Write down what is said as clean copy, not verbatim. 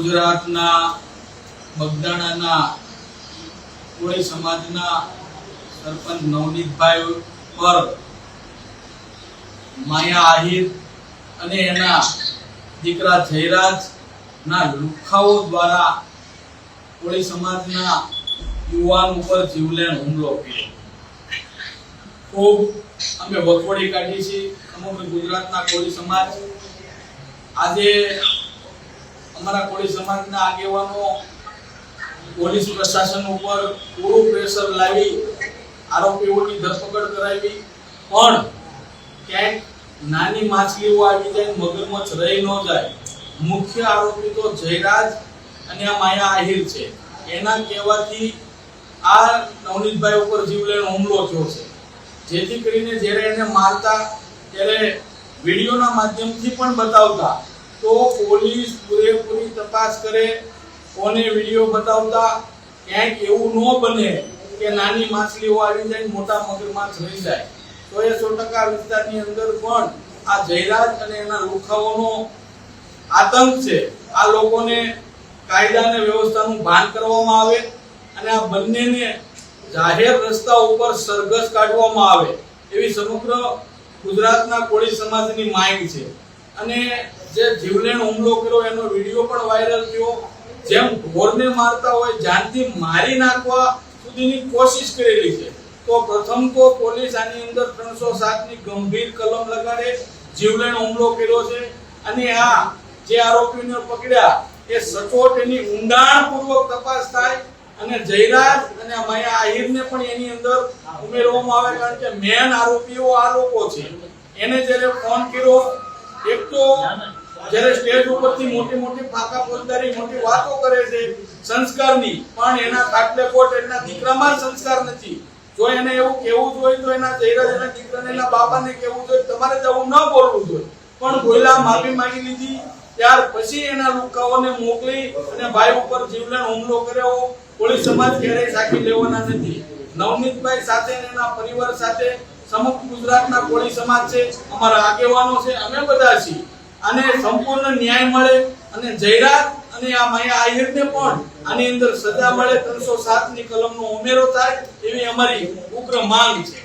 ગુજરાતના બગદાણાના કોળી સમાજના સરપંચ નવનીતભાઈ પર માયા આહિર અને એના દીકરા જયરાજના લુખાઓ દ્વારા કોળી સમાજના યુવાન ઉપર જીવલેણ હુમલો કર્યો. ખૂબ અમે વખોડી કાઢી છે સમગ્ર ગુજરાતના કોળી સમાજ. આજે અમારા કોળી સમાજના આગેવાનો પોલીસ પ્રશાસન ઉપર પૂરું પ્રેશર લાવી આરોપીઓની ધરપકડ કરાવી, પણ ક્યાંક નાની માછલીઓ આવી જાય, મગરમચ્છ રહી ન જાય. મુખ્ય આરોપી તો જયરાજ અને આ માયા આહિર છે. એના કહેવાથી આ નવનીતભાઈ ઉપર જીવલેણ હુમલો થયો છે. જેથી કરીને જ્યારે એને મારતા ત્યારે વિડીયોના માધ્યમથી પણ બતાવતા તો પોલીસ પૂરેપૂરી તપાસ કરે, કોને વિડીયો બતાવતા ક્યાંક એવું ન બને કે નાની માછલીઓ આવી જાય, મોટા મગરમચ્છ રહી જાય. તો એ 100% વિસ્તારની અંદર પણ આ જયરાજ અને એના લુખાઓનો આતંક છે. આ લોકોને કાયદા અને વ્યવસ્થાનું ભાન કરવામાં આવે અને આ બંનેને જાહેર રસ્તા ઉપર સરઘસ કાઢવામાં આવે એવી સમગ્ર ગુજરાતના કોળી સમાજની માંગ છે. અને જે જીવલેણ હુમલો કર્યો એનો વિડીયો પણ વાયરલ થયો. જેમ ઢોરને મારતા હોય જાનથી મારી નાખવા સુધીની કોશિશ કરેલી છે. તો પ્રથમ તો પોલીસ આની અંદર 307 ની ગંભીર કલમ લગાડે, જીવલેણ હુમલો કર્યો છે. અને આ જે આરોપીને પકડ્યા એ સચોટ એની ઊંડાણપૂર્વક તપાસ થાય અને જયરાજ અને માયા આહિરને પણ એની અંદર ઉમેરવામાં આવે, કારણ કે મેન આરોપીઓ આ લોકો છે. એને જ્યારે ફોન કર્યો, એક તો જ્યારે સ્ટેજ ઉપરથી મોટી મોટી ફાકા ફોજદારી મોટી વાતો કરે છે સંસ્કારની, પણ એના ખાટલે કોટ એના દીકરામાં સંસ્કાર નથી. જો એને એવું કહેવું જોઈએ તો એના જયરાજ અને દીકરાને એના બાપાને કહેવું જોઈએ તમારે જવું ન બોલવું જોઈએ, પણ બોલ્યા, માફી માંગી લીધી. ત્યાર પછી એના લુકાઓને મોકલી અને ભાઈ ઉપર જીવલેણ હુમલો કર્યો. કોળી સમાજ ક્યારેય સાખી લેવાના નથી. નવનીતભાઈ સાથે અને એના પરિવાર સાથે સમગ્ર ગુજરાતના કોળી સમાજ છે, અમારા આગેવાનો છે, અમે બધા છીએ. અને સંપૂર્ણ ન્યાય મળે અને જયરાજ અને આ માયા આહિરને પણ આની અંદર સજા મળે, 307 ની કલમનો ઉમેરો થાય એવી અમારી ઉગ્ર માંગ છે.